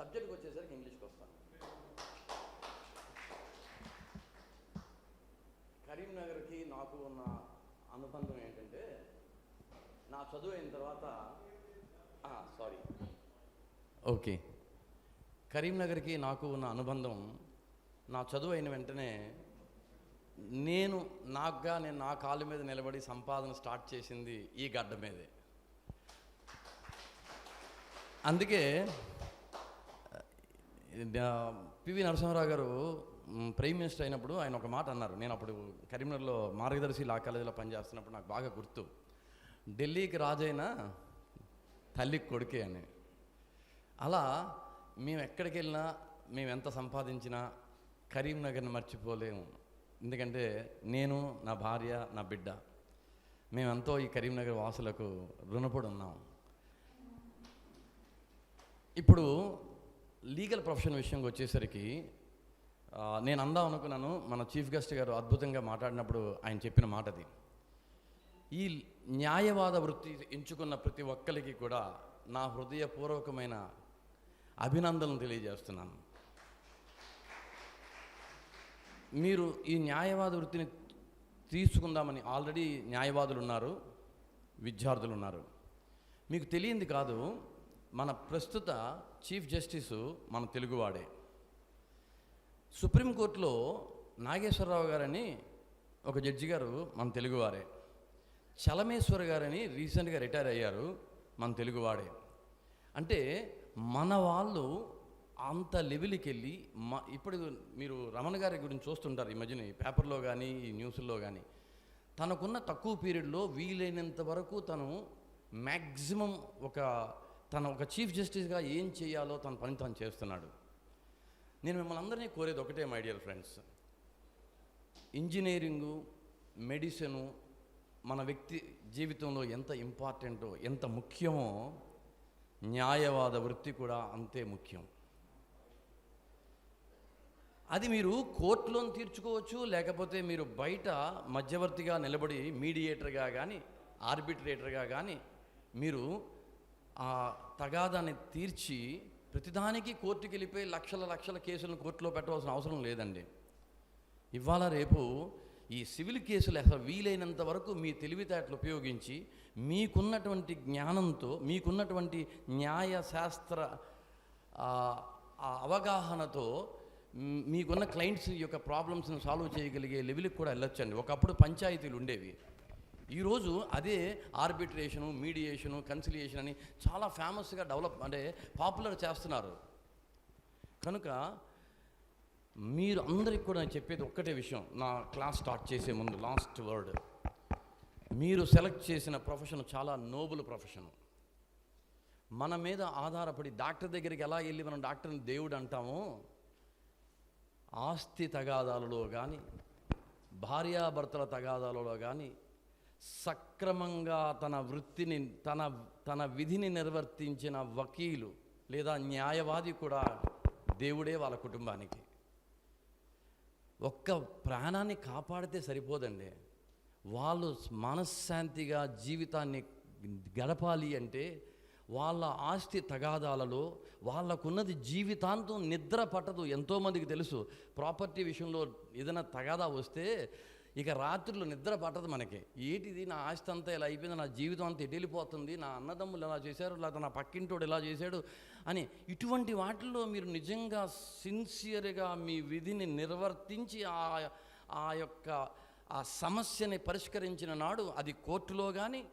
సబ్జెక్ట్కి వచ్చేసరికి ఇంగ్లీష్కి వస్తాను. కరీంనగర్కి నాకు ఉన్న అనుబంధం ఏంటంటే, నా చదువు అయిన తర్వాత ఓకే, కరీంనగర్కి నాకు ఉన్న అనుబంధం, నా చదువు అయిన వెంటనే నేను నా కాళ్ళ మీద నిలబడి సంపాదన స్టార్ట్ చేసింది ఈ గడ్డ మీదే. అందుకే పివి నరసింహారావు గారు ప్రైమ్ మినిస్టర్ అయినప్పుడు ఆయన ఒక మాట అన్నారు. నేను అప్పుడు కరీంనగర్లో మార్గదర్శి లా కాలేజీలో పనిచేస్తున్నప్పుడు నాకు బాగా గుర్తు, ఢిల్లీకి రాజైనా తల్లికి కొడుకే అని. అలా మేము ఎక్కడికి వెళ్ళినా, మేము ఎంత సంపాదించినా కరీంనగర్ని మర్చిపోలేము. ఎందుకంటే నేను, నా భార్య, నా బిడ్డ, మేమెంతో ఈ కరీంనగర్ వాసులకు రుణపడి ఉన్నాం. ఇప్పుడు లీగల్ ప్రొఫెషన్ విషయంకి వచ్చేసరికి నేను అందాం అనుకున్నాను. మన చీఫ్ గెస్ట్ గారు అద్భుతంగా మాట్లాడినప్పుడు ఆయన చెప్పిన మాట అది. ఈ న్యాయవాద వృత్తి ఎంచుకున్న ప్రతి ఒక్కరికి కూడా నా హృదయపూర్వకమైన అభినందనలు తెలియజేస్తున్నాను. మీరు ఈ న్యాయవాద వృత్తిని తీసుకుందామని ఆల్రెడీ న్యాయవాదులు ఉన్నారు, విద్యార్థులు ఉన్నారు. మీకు తెలియంది కాదు, మన ప్రస్తుత చీఫ్ జస్టిసు మన తెలుగువాడే. సుప్రీంకోర్టులో నాగేశ్వరరావు గారని ఒక జడ్జి గారు మన తెలుగువారే. చలమేశ్వర్ గారని రీసెంట్గా రిటైర్ అయ్యారు, మన తెలుగువాడే. అంటే మన వాళ్ళు అంత లెవెల్కి వెళ్ళి ఇప్పుడు మీరు రమణ గారి గురించి చూస్తుంటారు ఈ మధ్యన పేపర్లో కానీ ఈ న్యూస్లో కానీ. తనకున్న తక్కువ పీరియడ్లో వీలైనంత వరకు తను మ్యాక్సిమం ఒక చీఫ్ జస్టిస్గా ఏం చేయాలో తన పని తను చేస్తున్నాడు. నేను మిమ్మల్ని అందరినీ కోరేది ఒకటే, my dear friends, engineering, medicine మన వ్యక్తి జీవితంలో ఎంత ఇంపార్టెంటో, ఎంత ముఖ్యమో, న్యాయవాద వృత్తి కూడా అంతే ముఖ్యం. అది మీరు కోర్టులో తీర్చుకోవచ్చు, లేకపోతే మీరు బయట మధ్యవర్తిగా నిలబడి మీడియేటర్గా కానీ ఆర్బిట్రేటర్గా కానీ మీరు ఆ తగాదాన్ని తీర్చి ప్రతిదానికి కోర్టుకి వెళ్ళిపోయి లక్షల కేసులను కోర్టులో పెట్టవలసిన అవసరం లేదండి. ఇవాళ రేపు ఈ సివిల్ కేసులు అసలు వీలైనంత వరకు మీ తెలివితేటలు ఉపయోగించి మీకున్నటువంటి జ్ఞానంతో, మీకున్నటువంటి న్యాయశాస్త్ర అవగాహనతో మీకున్న క్లయింట్స్ యొక్క ప్రాబ్లమ్స్ని సాల్వ్ చేయగలిగే లెవెల్కి కూడా వెళ్ళొచ్చండి. ఒకప్పుడు పంచాయతీలు ఉండేవి, ఈరోజు అదే ఆర్బిట్రేషను, మీడియేషను, కన్సిలియేషన్ అని చాలా ఫేమస్గా పాపులర్ చేస్తున్నారు. కనుక మీరు అందరికి కూడా నేను చెప్పేది ఒక్కటే విషయం, నా క్లాస్ స్టార్ట్ చేసే ముందు లాస్ట్ వర్డ్, మీరు సెలెక్ట్ చేసిన ప్రొఫెషన్ చాలా నోబుల్ ప్రొఫెషన్. మన మీద ఆధారపడి డాక్టర్ దగ్గరికి ఎలా వెళ్ళి మనం డాక్టర్ని దేవుడు అంటామో, ఆస్తి తగాదాలలో కానీ భార్యాభర్తల తగాదాలలో కానీ సక్రమంగా తన వృత్తిని తన విధిని నిర్వర్తించిన వకీలు లేదా న్యాయవాది కూడా దేవుడే వాళ్ళ కుటుంబానికి. ఒక్క ప్రాణాన్ని కాపాడితే సరిపోదండి, వాళ్ళు మనశ్శాంతిగా జీవితాన్ని గడపాలి అంటే వాళ్ళ ఆస్తి తగాదాలలో వాళ్ళకున్నది జీవితాంతం నిద్ర పట్టదు. ఎంతోమందికి తెలుసు, ప్రాపర్టీ విషయంలో ఏదైనా తగాదా వస్తే ఇక రాత్రులు నిద్ర పట్టదు మనకి. ఏంటిది, నా ఆస్తి అంతా ఇలా అయిపోయింది, నా జీవితం అంతా ఎడిలిపోతుంది, నా అన్నదమ్ములు ఇలా చేశారు, లేదా నా పక్కింటోడు ఇలా చేశాడు అని. ఇటువంటి వాటిల్లో మీరు నిజంగా సిన్సియర్గా మీ విధిని నిర్వర్తించి ఆ సమస్యని పరిష్కరించిన నాడు అది కోర్టులో కానీ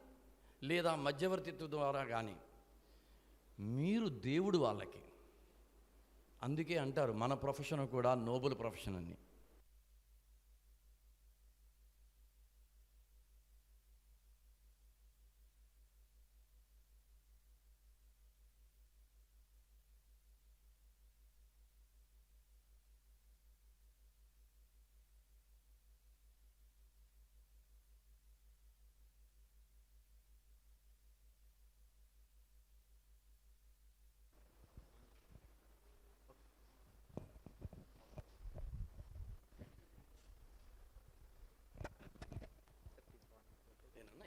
లేదా మధ్యవర్తిత్వం ద్వారా కానీ మీరు దేవుడు వాళ్ళకి. అందుకే అంటారు మన ప్రొఫెషన్ కూడా నోబుల్ ప్రొఫెషన్ అని.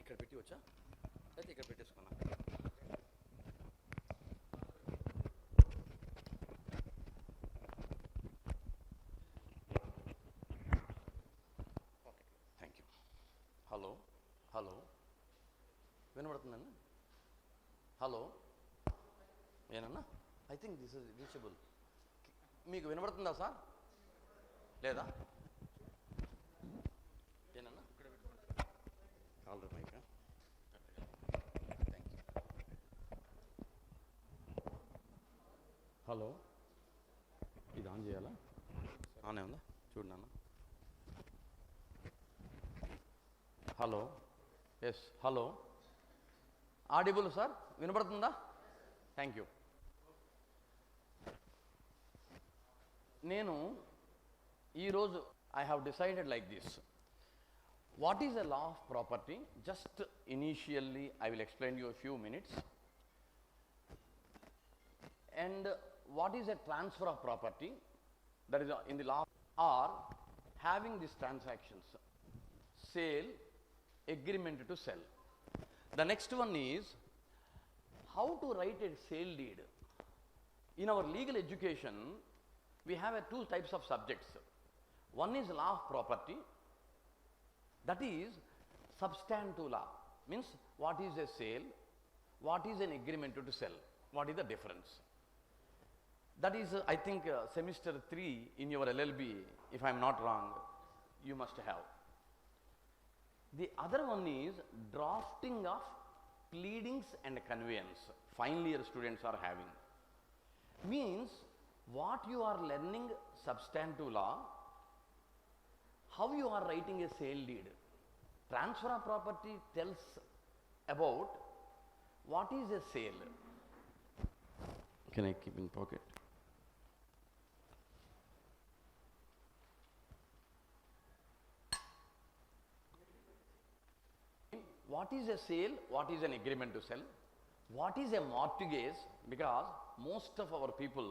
ఇక్కడ పెట్టి వచ్చా అయితే ఇక్కడ పెట్టేసుకున్నా. వినబడుతుందండి? హలో, ఏనన్నా? I think this is reachable. మీకు వినబడుతుందా సార్? లేదా? ఏనన్నా? Collar mic. Thank you. Hello, ఇది ఆన్ చేయాలా? ఆనే ఉందా? చూడు నాన్న. Hello, yes, hello, audible sir, వినబడుతుందా? Thank you. నేను ఈరోజు I have decided like this. What is a law of property? Just initially I will explain you a few minutes. And what is a transfer of property? That is in the law are having these transactions: sale, agreement to sell. The next one is how to write a sale deed. In our legal education, we have two types of subjects. One is law of property, that is substantive law, means what is a sale, what is an agreement to sell, what is the difference. That is I think semester 3 in your LLB, if I am not wrong, you must have. The other one is drafting of pleadings and conveyance. Final year students are having. Means what you are learning substantive law, how you are writing a sale deed. Transfer of property tells about what is a sale. Can I keep in pocket? What is a sale? What is an agreement to sell? What is a mortgage? Because most of our people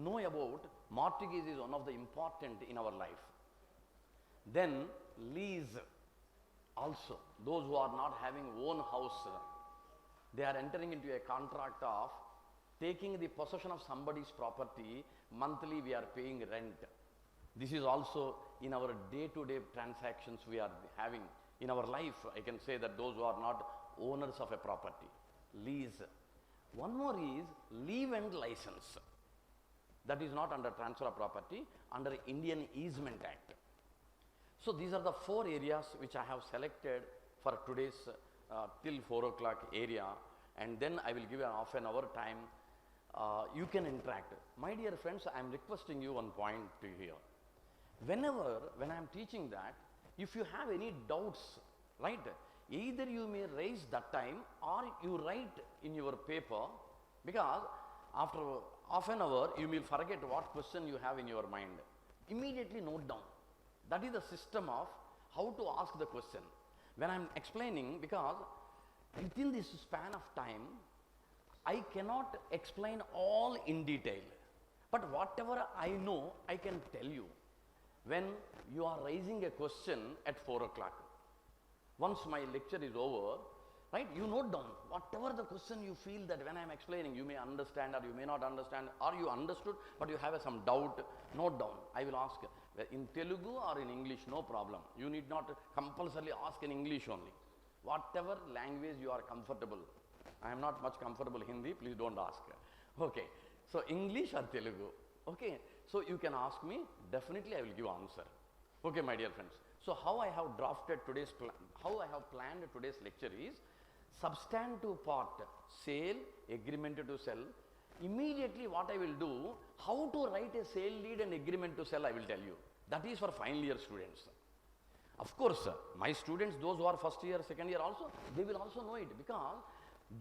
know about mortgage is one of the important in our life. Then lease also. Those who are not having own house, they are entering into a contract of taking the possession of somebody's property. Monthly we are paying rent. This is also in our day-to-day transactions we are having. In our life, I can say that those who are not owners of a property, lease. One more is leave and license. That is not under transfer of property, under Indian Easement Act. So these are the 4 areas which I have selected for today's till 4 o'clock area, and then I will give you half an hour time. You can interact. My dear friends, I am requesting you one point to here. When I am teaching that, if you have any doubts, right, either you may raise that time or you write in your paper, because after half an hour you will forget what question you have in your mind. Immediately note down. That is the system of how to ask the question. When I am explaining, because within this span of time, I cannot explain all in detail, but whatever I know, I can tell you. When you are raising a question at 4 o'clock, once my lecture is over, right, you note down whatever the question you feel that when I am explaining, you may understand or you may not understand, or you understood but you have some doubt, note down. I will ask in Telugu or in English, no problem. You need not compulsorily ask in English only. Whatever language you are comfortable. I am not much comfortable Hindi, please don't ask. Okay, so English or Telugu. Okay, so you can ask me, definitely I will give answer. Okay, my dear friends. So how I have drafted today's how I have planned today's lecture is substantive part, sale, agreement to sell. Immediately what I will do, how to write a sale deed and agreement to sell, I will tell you. That is for final year students. Of course, my students, those who are first year, second year also, they will also know it, because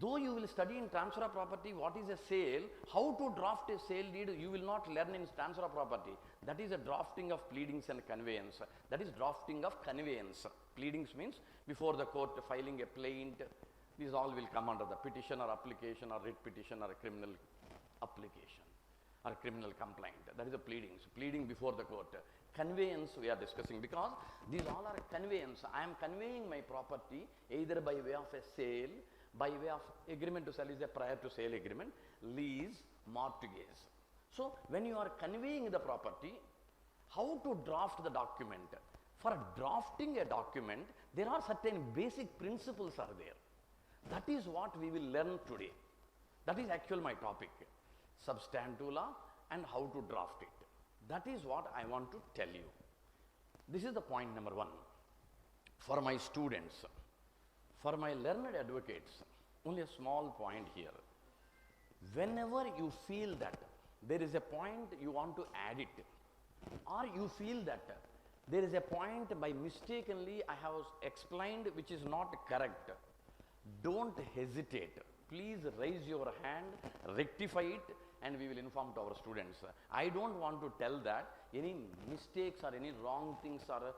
though you will study in transfer of property what is a sale, how to draft a sale deed, you will not learn in transfer of property. That is a drafting of pleadings and conveyance. That is drafting of conveyance. Pleadings means before the court filing a plaint. These all will come under the petition or application or writ petition or a criminal application or criminal complaint. That is the pleadings. Pleading before the court. Conveyance we are discussing, because these all are conveyance. I am conveying my property either by way of a sale, by way of agreement to sell is a prior to sale agreement, lease, mortgage. So when you are conveying the property, how to draft the document? For drafting a document, there are certain basic principles are there. That is what we will learn today. That is actually my topic, substantive law and how to draft it. That is what I want to tell you. This is the point number one. For my students, for my learned advocates, only a small point here. Whenever you feel that there is a point you want to add it, or you feel that there is a point by mistakenly I have explained which is not correct, don't hesitate. Please raise your hand, rectify it, and we will inform to our students. I don't want to tell that any mistakes or any wrong things are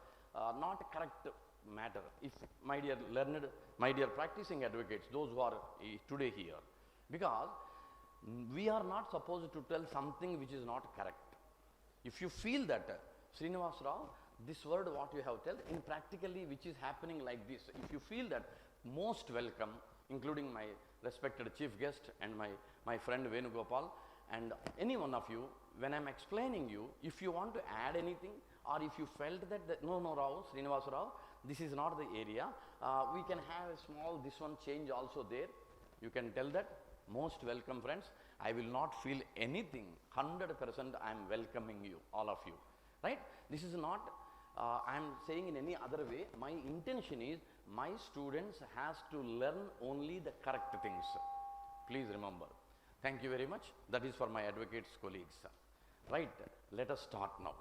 not correct matter. If my dear learned, my dear practicing advocates, those who are today here, because we are not supposed to tell something which is not correct. If you feel that, Srinivas Rao, this word what you have told, in practically which is happening like this, if you feel that, most welcome, including my respected chief guest and my friend Venugopal, and any one of you, when I am explaining you, if you want to add anything, or if you felt that no Rao, Srinivas Rao, this is not the area, we can have a small, this one change also there, you can tell that. Most welcome, friends. I will not feel anything. 100% I am welcoming you, all of you. Right? This is not, I am saying in any other way. My intention is my students has to learn only the correct things. Please remember. Thank you very much. That is for my advocates colleagues. Right? Let us start now.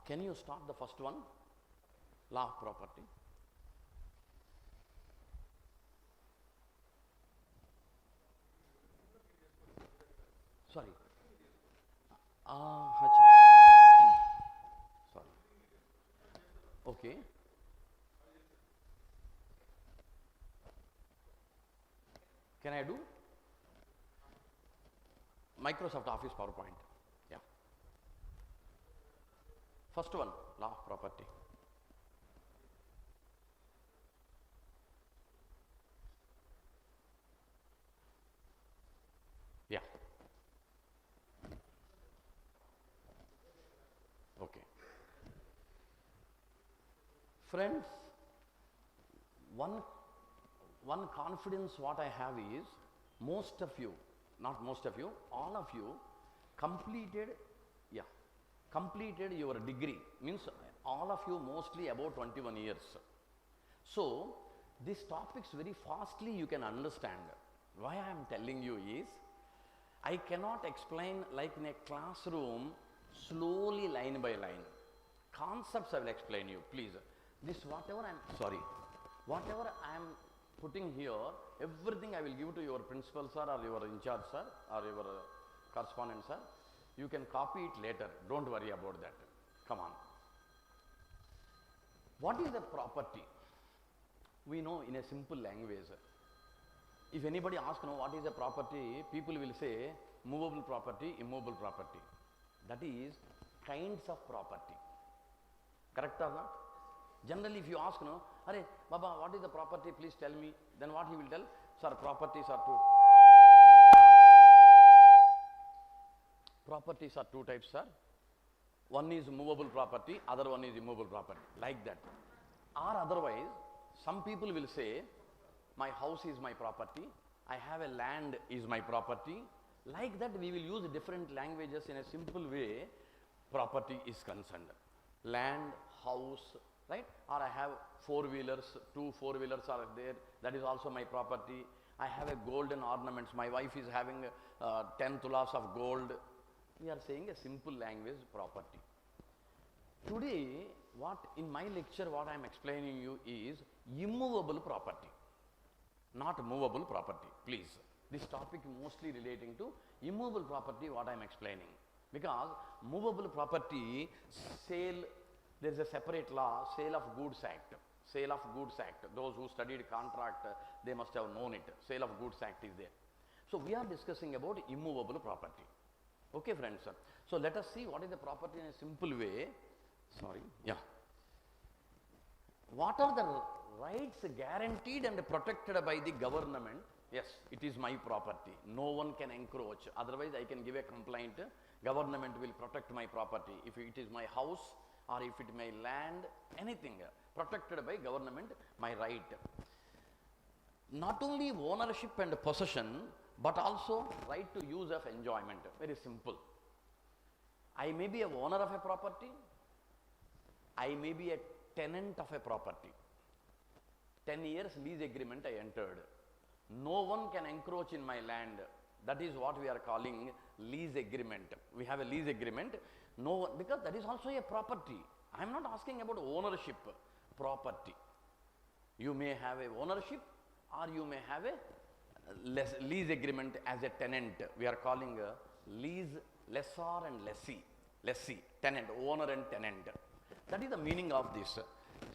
Can you start the first one? Law of property. Sorry. Sorry. Okay. Can I do? Microsoft Office PowerPoint. Yeah. First one, law of property. Yeah. Okay. Friends, one confidence what I have is most of you, not most of you, all of you completed your degree, means all of you mostly about 21 years. So these topics very fastly you can understand. Why I am telling you is, I cannot explain like in a classroom slowly line by line. Concepts I will explain you, please. This whatever I am putting here, everything I will give to your principal sir or your in charge sir or your correspondent sir. You can copy it later. Don't worry about that. Come on. What is the property? We know in a simple language. If anybody asks, what is a property, people will say movable property, immovable property. That is kinds of property. Correct or not? Generally, if you ask, Arey, Baba, what is the property? Please tell me. Then what he will tell? Sir, properties are two. Properties are two types, sir. One is movable property, other one is immovable property. Like that. Or otherwise, some people will say, my house is my property, I have a land is my property. Like that, we will use different languages in a simple way. Property is concerned. Land, house, right? Or I have four-wheelers, two four-wheelers are there, that is also my property. I have a golden ornaments, my wife is having 10 tulas of gold. We are saying a simple language, property. Today, in my lecture, what I am explaining you is immovable property, not movable property, please. This topic mostly relating to immovable property, what I am explaining. Because movable property, sale, there is a separate law, Sale of Goods Act. Sale of Goods Act. Those who studied contract, they must have known it. Sale of Goods Act is there. So we are discussing about immovable property. Okay, friends. So let us see what is the property in a simple way. Sorry. Yeah. What are the rights guaranteed and protected by the government? Yes, it is my property. No one can encroach. Otherwise, I can give a complaint. Government will protect my property. If it is my house or if it is my land, anything. protected by government, my right. Not only ownership and possession, but also right to use of enjoyment. Very simple. I may be a owner of a property, I may be a tenant of a property. 10 years lease agreement I entered. No one can encroach in my land. That is what we are calling lease agreement. We have a lease agreement. No one, because that is also a property. I am not asking about ownership, property. You may have a ownership or you may have a lease agreement as a tenant. We are calling a lease, lessor and lessee. Lessee, tenant, owner and tenant. That is the meaning of this.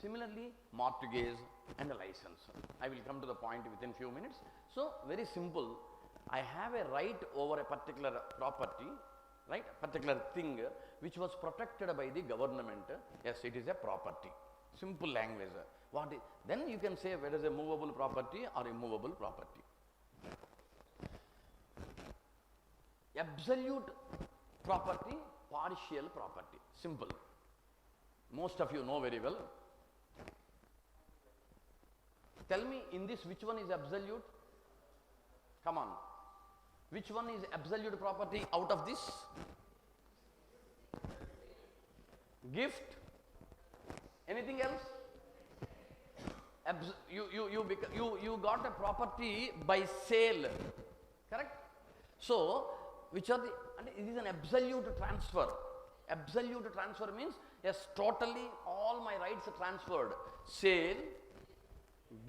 Similarly, mortgage and a license. I will come to the point within few minutes. So, very simple. I have a right over a particular property, right, particular thing which was protected by the government. Yes, it is a property. Simple language. What is, then you can say whether it is a movable property or immovable property. Absolute property, partial property. Simple. Most of you know very well. Tell me, in this, which one is absolute? Come on. Which one is absolute property out of this? Gift? Anything else? You got a property by sale, correct? So, which are the, and it is an absolute transfer. Absolute transfer means, yes, totally all my rights are transferred. Sale,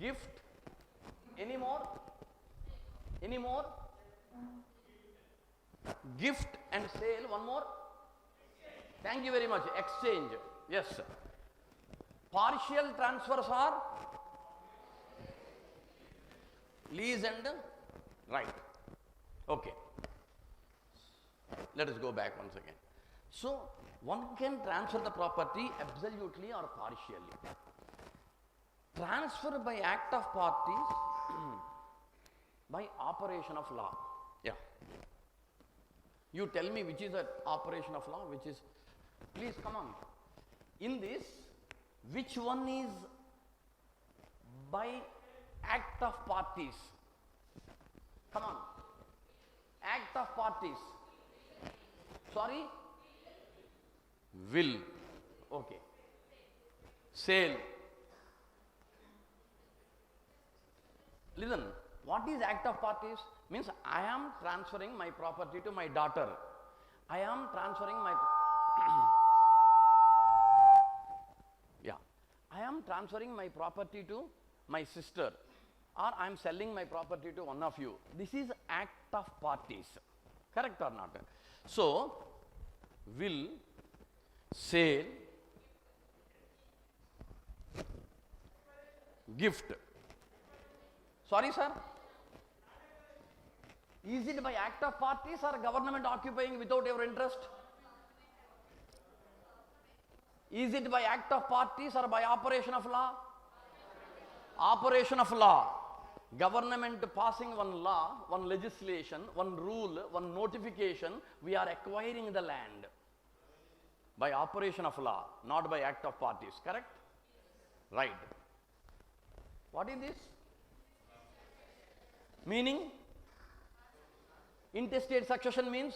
gift, any more? Any more? Gift and sale, one more? Thank you very much. Exchange, yes. Partial transfers are lease and right. Okay. Let us go back once again. So, one can transfer the property absolutely or partially. Transfer by act of parties by operation of law. Yeah. You tell me which is an operation of law, which is, please come on. In this, which one is by act of parties? Come on. Act of parties. Sorry? Will. Okay. Sale. Listen, what is act of parties? Means I am transferring my property to my daughter. I am transferring my I am transferring my property to my sister, or I am selling my property to one of you. This is act of parties. Correct or not? So, will, sale, gift. Sorry, sir? Is it by act of parties or government occupying without your interest? Is it by act of parties or by operation of law? Operation of law. Government passing one law, one legislation, one rule, one notification, we are acquiring the land by operation of law, not by act of parties. Correct? Right. What is this? Meaning? Intestate succession means?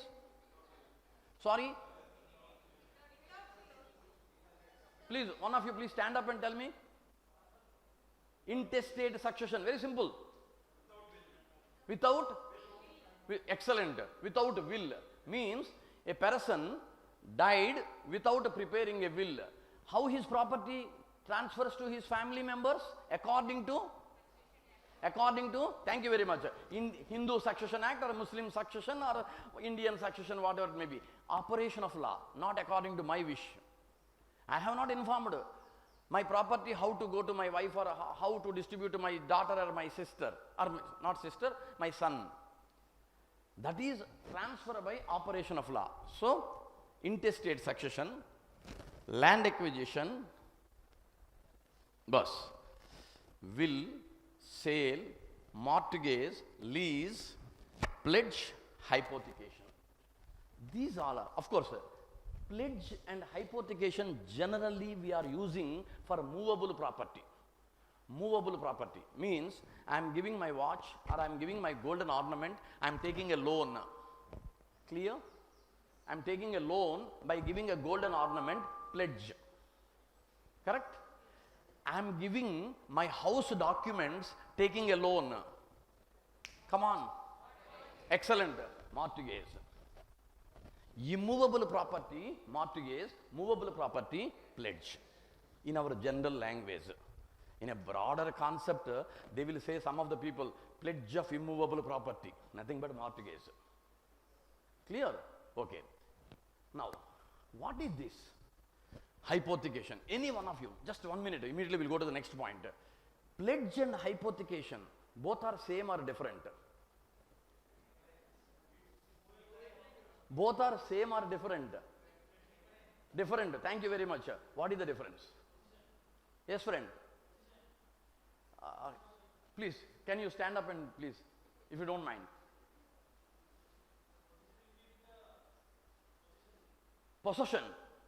Sorry? Please, one of you please stand up and tell me. Intestate succession, very simple. Without? Excellent. Without will means a person died without preparing a will. How his property transfers to his family members? According to, thank you very much, in Hindu Succession Act or Muslim succession or Indian succession, whatever it may be. Operation of law, not according to my wish. I have not informed my property how to go to my wife or how to distribute to my daughter or my sister, or not sister, my son. That is transfer by operation of law. So, intestate succession, land acquisition, bus, will, sale, mortgage, lease, pledge, hypothecation. These all are, of course, pledge and hypothecation generally we are using for movable property. Movable property means I am giving my watch or I am giving my golden ornament, I am taking a loan. Clear? I am taking a loan by giving a golden ornament, pledge. Correct? I am giving my house documents, taking a loan. Come on. Excellent. Mortgage. Immovable property, mortgage. Movable property, pledge. In our general language. In a broader concept, they will say, some of the people, pledge of immovable property. Nothing but mortgage. Clear? Okay. Now, what is this? Hypothecation. Any one of you, just 1 minute, immediately we'll go to the next point. Pledge and hypothecation, both are same or different? Both are same or different? Different. Thank you very much. What is the difference? Yes, friend. Please, can you stand up and please, if you don't mind. Possession.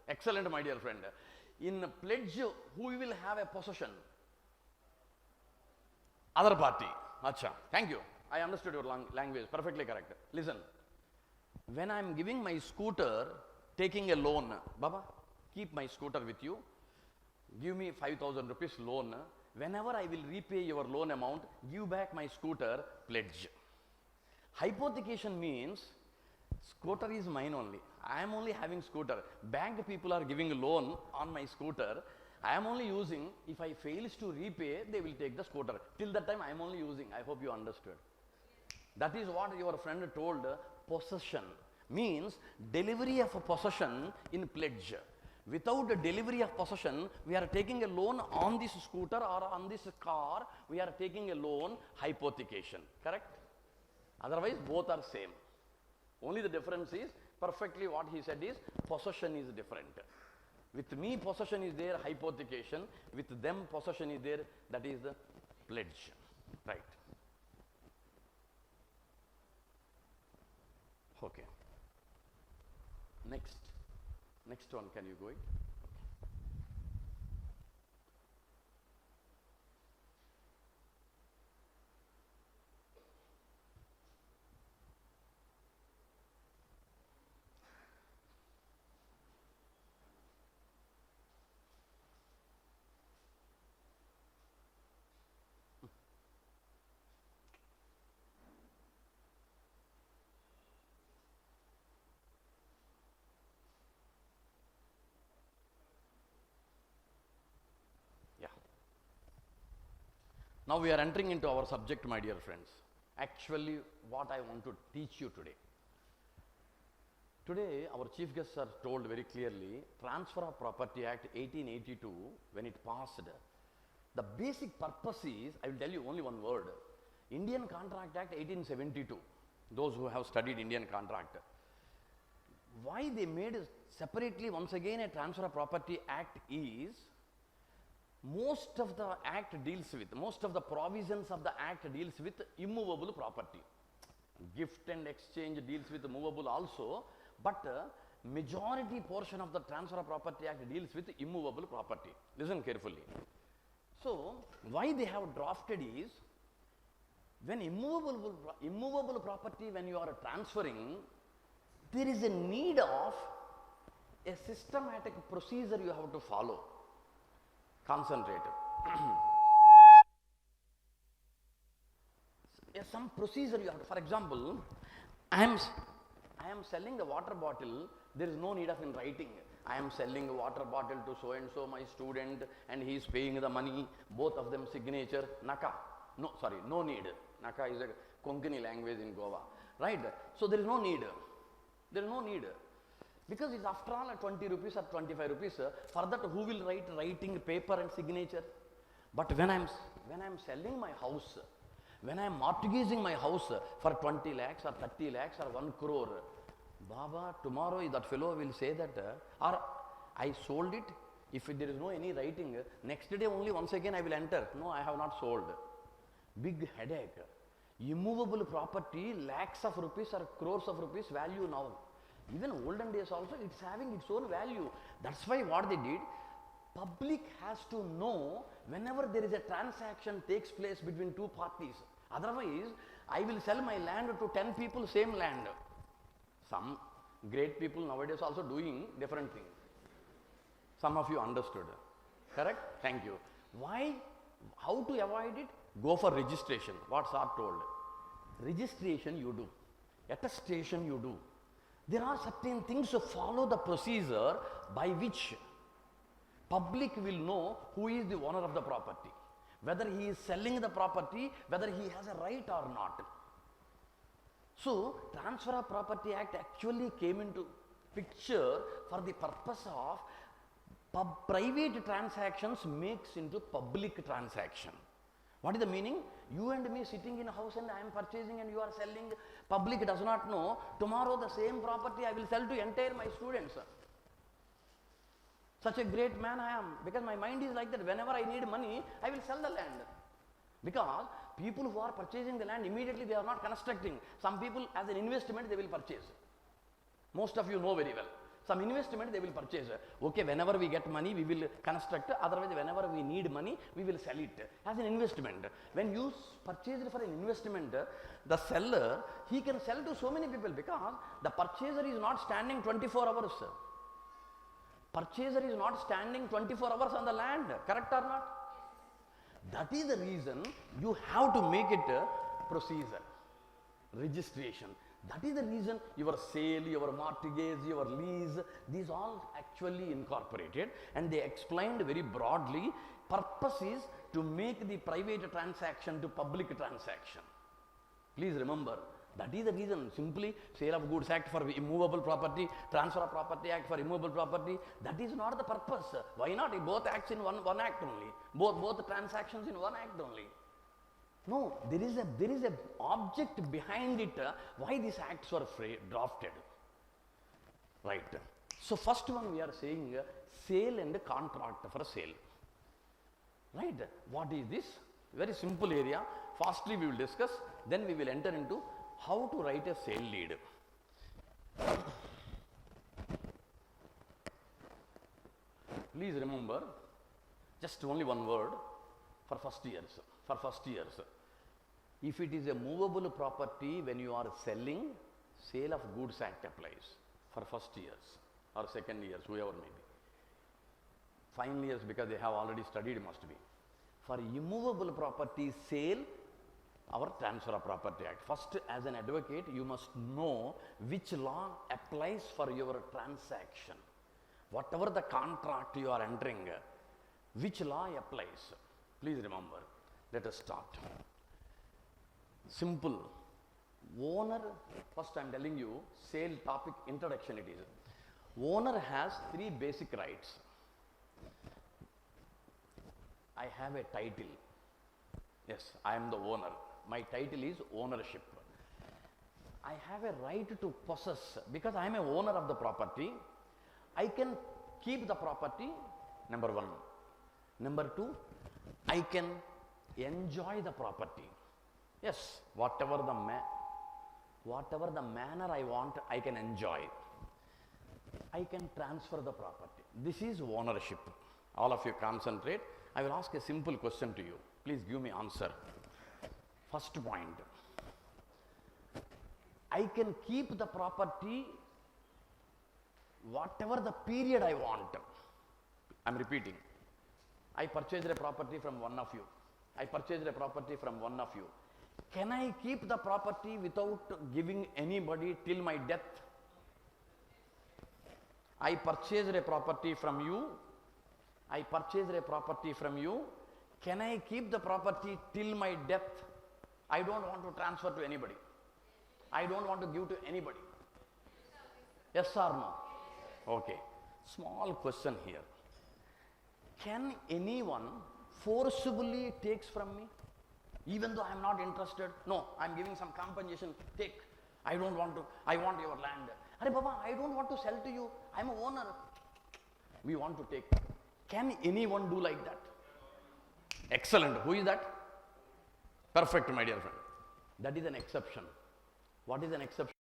Excellent, my dear friend. In pledge, who will have a possession? Other party. Acha. Thank you. I understood your language. Perfectly correct. Listen. When I am giving my scooter, taking a loan, Baba, keep my scooter with you. Give me 5,000 rupees loan. Whenever I will repay your loan amount, give back my scooter, pledge. Hypothecation means scooter is mine only. I am only having scooter. Bank people are giving a loan on my scooter. I am only using. If I fails to repay, they will take the scooter. Till that time, I am only using. I hope you understood. That is what your friend told. Possession means delivery of a possession in pledge. Without the delivery of possession, we are taking a loan on this scooter or on this car. We are taking a loan, hypothecation. Correct? Otherwise, both are same. Only the difference is, perfectly what he said is, possession is different. With me, possession is there, hypothecation. With them, possession is there, that is the pledge. Right. Okay. Next one, can you go it? Now we are entering into our subject, my dear friends. Actually, what I want to teach you today. Today, our chief guests are told very clearly, Transfer of Property Act 1882, when it passed, the basic purpose is, I will tell you only one word, Indian Contract Act 1872, those who have studied Indian contract. Why they made separately once again a Transfer of Property Act is, most of the act deals with, most of the provisions of the act deals with immovable property. Gift and exchange deals with movable also, but majority portion of the Transfer of Property Act deals with immovable property. Listen carefully. So, why they have drafted is, when immovable property, when you are transferring, there is a need of a systematic procedure you have to follow. Concentrate. Some procedure you have to, for example, I am selling a water bottle, there is no need of in writing. I am selling a water bottle to so and so, my student, and he is paying the money, both of them signature, Naka. No, sorry, no need. Naka is a Konkani language in Goa. Right? So there is no need. There is no need. Because it's after all 20 rupees or 25 rupees. For that, who will write writing paper and signature? But when I am selling my house, when I am mortgaging my house for 20 lakhs or 30 lakhs or 1 crore, Baba, tomorrow that fellow will say that, or I sold it, if there is no any writing, next day only once again I will enter. No, I have not sold. Big headache. Immovable property, lakhs of rupees or crores of rupees value now. Even olden days also, it's having its own value. That's why what they did, public has to know whenever there is a transaction takes place between two parties. Otherwise, I will sell my land to 10 people, same land. Some great people nowadays also doing different things. Some of you understood. Correct? Thank you. Why? How to avoid it? Go for registration. What sir told. Registration you do. Attestation you do. There are certain things to follow the procedure by which public will know who is the owner of the property, whether he is selling the property, whether he has a right or not. So, Transfer of Property Act actually came into picture for the purpose of private transactions makes into public transaction. What is the meaning? You and me sitting in a house and I am purchasing and you are selling, public does not know. Tomorrow the same property I will sell to entire my students. Such a great man I am, because my mind is like that. Whenever I need money, I will sell the land. Because people who are purchasing the land, immediately they are not constructing. Some people as an investment they will purchase. Most of you know very well. Some investment they will purchase. Okay, whenever we get money, we will construct. Otherwise, whenever we need money, we will sell it as an investment. When you purchase it for an investment, the seller, he can sell to so many people because the purchaser is not standing 24 hours. Purchaser is not standing 24 hours on the land. Correct or not? That is the reason you have to make it a procedure. Registration. That is the reason your sale, your mortgage, your lease, these all actually incorporated, and they explained very broadly. Purpose is to make the private transaction to public transaction. Please remember, that is the reason. Simply Sale of Goods Act for immovable property, Transfer of Property Act for immovable property, that is not the purpose. Why not? Both acts in one act only. Both transactions in one act only. No, there is a object behind it, why these acts were drafted. Right. So first one we are saying sale and contract for sale. Right. What is this? Very simple area. Firstly we will discuss, then we will enter into how to write a sale deed. Please remember, just only one word for first years. For first years, if it is a movable property, when you are selling, Sale of Goods Act applies for first years or second years, whoever may be. Final years, because they have already studied, must be. For immovable property sale, our Transfer of Property Act. First, as an advocate, you must know which law applies for your transaction. Whatever the contract you are entering, which law applies? Please remember. Let us start. Simple. Owner, first I am telling you, sale topic introduction it is. Owner has three basic rights. I have a title. Yes, I am the owner. My title is ownership. I have a right to possess, because I am a owner of the property. I can keep the property, number one. Number two, I can enjoy the property. Yes, whatever the manner I want, I can enjoy. I can transfer the property. This is ownership. All of you concentrate. I will ask a simple question to you. Please give me answer. First point. I can keep the property whatever the period I want. I am repeating. I purchased a property from one of you. I purchased a property from one of you. Can I keep the property without giving anybody till my death? I purchased a property from you. I purchased a property from you. Can I keep the property till my death? I don't want to transfer to anybody. I don't want to give to anybody. Yes or no? Okay. Small question here. Can anyone forcibly takes from me? Even though I am not interested, no, I am giving some compensation, take. I don't want to, I want your land. Arey Baba, I don't want to sell to you, I am a owner. We want to take. Can anyone do like that? Excellent. Who is that? Perfect, my dear friend. That is an exception. What is an exception?